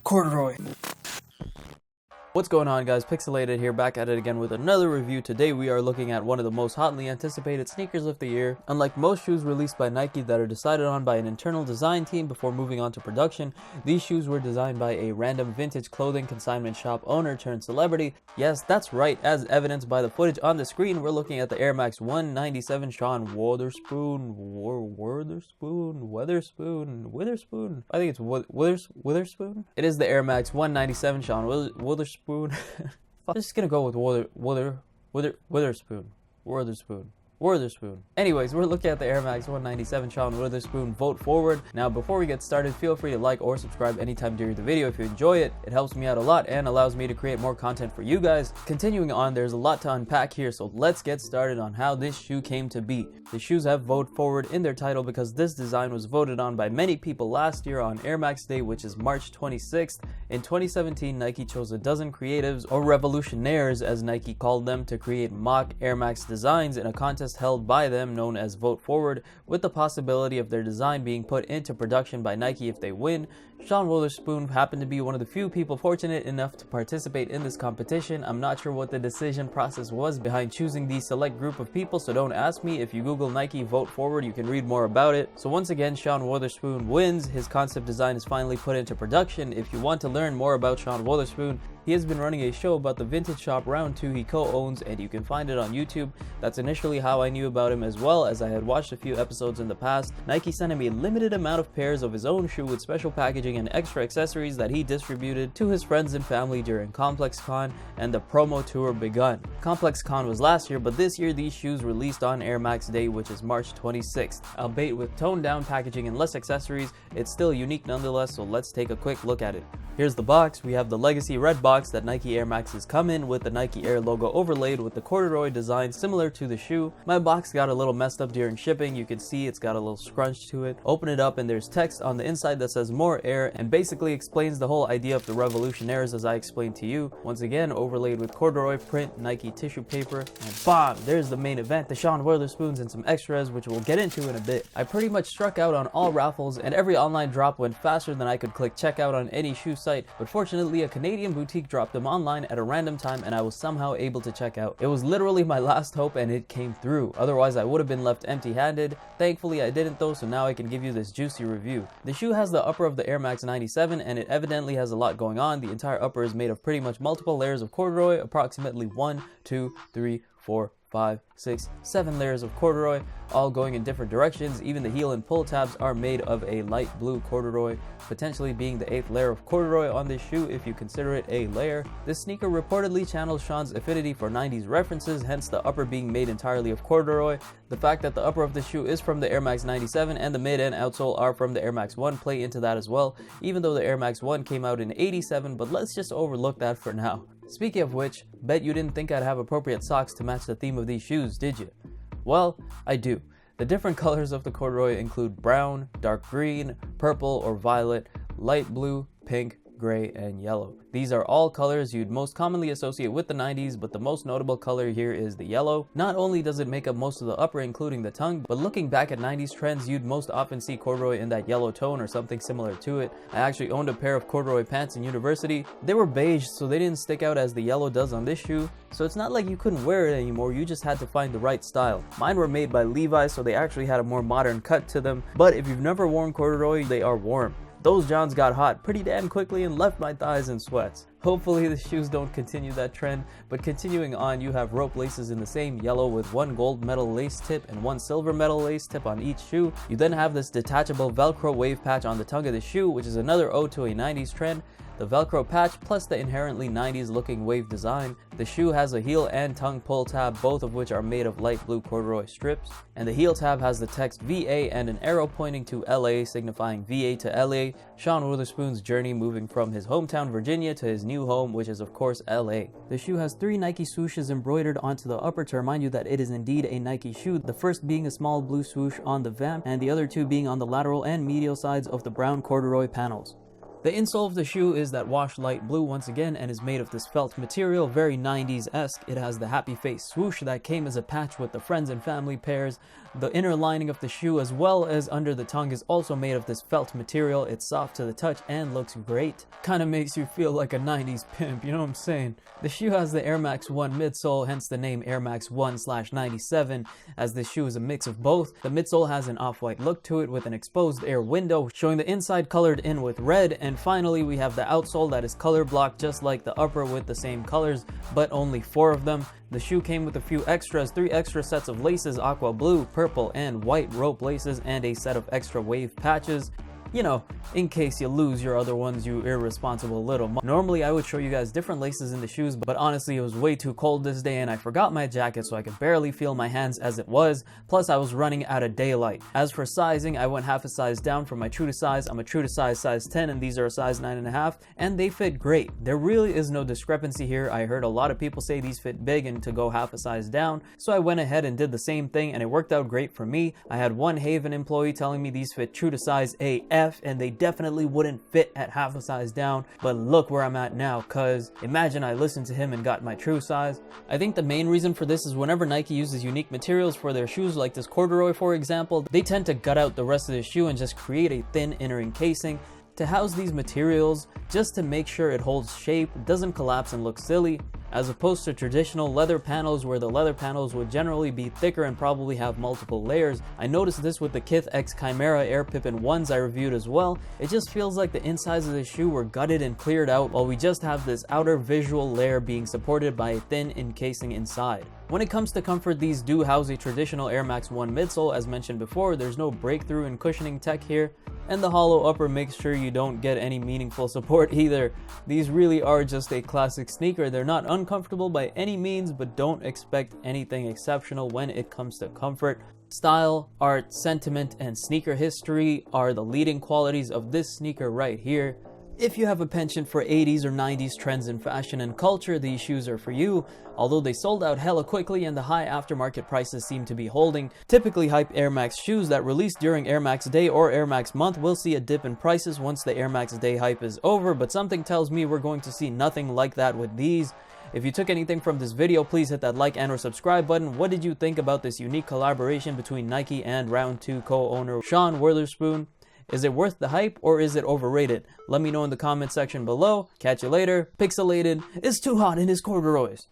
Corduroy. What's going on, guys? Picsoleated here, back at it again with another review. Today we are looking at one of the most hotly anticipated sneakers of the year. Unlike most shoes released by Nike that are decided on by an internal design team before moving on to production, these shoes were designed by a random vintage clothing consignment shop owner turned celebrity. Yes, that's right, as evidenced by the footage on the screen, we're looking at the Air Max 197 Sean Wotherspoon. I think it's Witherspoon. It is the Air Max 197 Sean Wotherspoon. I'm just gonna go with Wotherspoon. Anyways, we're looking at the Air Max 197 Sean Wotherspoon Vote Forward. Now, before we get started, feel free to like or subscribe anytime during the video if you enjoy it. It helps me out a lot and allows me to create more content for you guys. Continuing on, there's a lot to unpack here, so let's get started on how this shoe came to be. The shoes have Vote Forward in their title because this design was voted on by many people last year on Air Max Day, which is March 26th. In 2017, Nike chose a dozen creatives, or revolutionaires as Nike called them, to create mock Air Max designs in a contest held by them known as Vote Forward, with the possibility of their design being put into production by Nike if they win. Sean Wotherspoon happened to be one of the few people fortunate enough to participate in this competition. I'm not sure what the decision process was behind choosing the select group of people, so don't ask me. If you Google Nike Vote Forward, you can read more about it. So once again, Sean Wotherspoon wins. His concept design is finally put into production. If you want to learn more about Sean Wotherspoon, he has been running a show about the vintage shop Round 2 he co-owns, and you can find it on YouTube. That's initially how I knew about him, as well as I had watched a few episodes in the past. Nike sent him a limited amount of pairs of his own shoe with special packaging and extra accessories that he distributed to his friends and family during Complex Con, and the promo tour begun. Complex Con was last year, but this year these shoes released on Air Max Day, which is March 26th. Albeit with toned down packaging and less accessories, it's still unique nonetheless, so let's take a quick look at it. Here's the box. We have the legacy red box that Nike Air Maxes come in, with the Nike Air logo overlaid with the corduroy design similar to the shoe. My box got a little messed up during shipping. You can see it's got a little scrunch to it. Open it up and there's text on the inside that says "More Air" and basically explains the whole idea of the revolutionaires as I explained to you. Once again, overlaid with corduroy print, Nike tissue paper, and bam! There's the main event, the Sean Wotherspoons and some extras, which we'll get into in a bit. I pretty much struck out on all raffles, and every online drop went faster than I could click checkout on any shoe site, but fortunately a Canadian boutique dropped them online at a random time and I was somehow able to check out. It was literally my last hope and it came through. Otherwise I would have been left empty-handed. Thankfully I didn't though, so now I can give you this juicy review. The shoe has the upper of the Air Max 97 and it evidently has a lot going on. The entire upper is made of pretty much multiple layers of corduroy, approximately 1, 2, 3, 4, 5, 6, 7 layers of corduroy, all going in different directions. Even the heel and pull tabs are made of a light blue corduroy, potentially being the 8th layer of corduroy on this shoe if you consider it a layer. This sneaker reportedly channels Sean's affinity for 90s references, hence the upper being made entirely of corduroy. The fact that the upper of the shoe is from the Air Max 97 and the mid and outsole are from the Air Max 1 play into that as well, even though the Air Max 1 came out in 87, but let's just overlook that for now. Speaking of which, bet you didn't think I'd have appropriate socks to match the theme of these shoes, did you? Well, I do. The different colors of the corduroy include brown, dark green, purple or violet, light blue, pink, gray, and yellow. These are all colors you'd most commonly associate with the 90s, but the most notable color here is the yellow. Not only does it make up most of the upper, including the tongue, but looking back at 90s trends, you'd most often see corduroy in that yellow tone or something similar to it. I actually owned a pair of corduroy pants in university. They were beige, so they didn't stick out as the yellow does on this shoe, so it's not like you couldn't wear it anymore, you just had to find the right style. Mine were made by Levi's, so they actually had a more modern cut to them, but if you've never worn corduroy, they are warm. Those Johns got hot pretty damn quickly and left my thighs in sweats. Hopefully the shoes don't continue that trend, but continuing on, you have rope laces in the same yellow with one gold metal lace tip and one silver metal lace tip on each shoe. You then have this detachable Velcro wave patch on the tongue of the shoe, which is another ode to a 90s trend. The Velcro patch plus the inherently 90s looking wave design. The shoe has a heel and tongue pull tab, both of which are made of light blue corduroy strips. And the heel tab has the text VA and an arrow pointing to LA, signifying VA to LA, Sean Wotherspoon's journey moving from his hometown Virginia to his new home, which is of course LA. The shoe has 3 Nike swooshes embroidered onto the upper to remind you that it is indeed a Nike shoe, the first being a small blue swoosh on the vamp and the other 2 being on the lateral and medial sides of the brown corduroy panels. The insole of the shoe is that washed light blue once again and is made of this felt material, very 90s-esque. It has the happy face swoosh that came as a patch with the friends and family pairs. The inner lining of the shoe as well as under the tongue is also made of this felt material. It's soft to the touch and looks great. Kinda makes you feel like a 90s pimp, you know what I'm saying? The shoe has the Air Max 1 midsole, hence the name Air Max 1/97, as this shoe is a mix of both. The midsole has an off-white look to it with an exposed air window, showing the inside colored in with red. And finally, we have the outsole that is color blocked just like the upper with the same colors, but only 4 of them. The shoe came with a few extras, 3 extra sets of laces, aqua blue, purple, and white rope laces, and a set of extra wave patches. You know, in case you lose your other ones, you irresponsible little Normally, I would show you guys different laces in the shoes, but honestly, it was way too cold this day and I forgot my jacket, so I could barely feel my hands as it was. Plus, I was running out of daylight. As for sizing, I went half a size down from my true to size. I'm a true to size 10, and these are a size 9.5, and they fit great. There really is no discrepancy here. I heard a lot of people say these fit big and to go half a size down, so I went ahead and did the same thing, and it worked out great for me. I had one Haven employee telling me these fit true to size AF, and they definitely wouldn't fit at half a size down, but look where I'm at now, cause imagine I listened to him and got my true size. I think the main reason for this is whenever Nike uses unique materials for their shoes, like this corduroy for example, they tend to gut out the rest of the shoe and just create a thin inner encasing to house these materials just to make sure it holds shape, doesn't collapse and look silly, as opposed to traditional leather panels where the leather panels would generally be thicker and probably have multiple layers. I noticed this with the Kith X Chimera Air Pippin 1s I reviewed as well. It just feels like the insides of the shoe were gutted and cleared out, while we just have this outer visual layer being supported by a thin encasing inside. When it comes to comfort, these do house a traditional Air Max 1 midsole. As mentioned before, there's no breakthrough in cushioning tech here, and the hollow upper makes sure you don't get any meaningful support either. These really are just a classic sneaker. They're not uncomfortable by any means, but don't expect anything exceptional when it comes to comfort. Style, art, sentiment, and sneaker history are the leading qualities of this sneaker right here. If you have a penchant for 80s or 90s trends in fashion and culture, these shoes are for you. Although they sold out hella quickly and the high aftermarket prices seem to be holding, typically hype Air Max shoes that release during Air Max Day or Air Max Month will see a dip in prices once the Air Max Day hype is over, but something tells me we're going to see nothing like that with these. If you took anything from this video, please hit that like and or subscribe button. What did you think about this unique collaboration between Nike and Round 2 co-owner Sean Wotherspoon? Is it worth the hype or is it overrated? Let me know in the comment section below. Catch you later. Pixelated is too hot in his corduroys.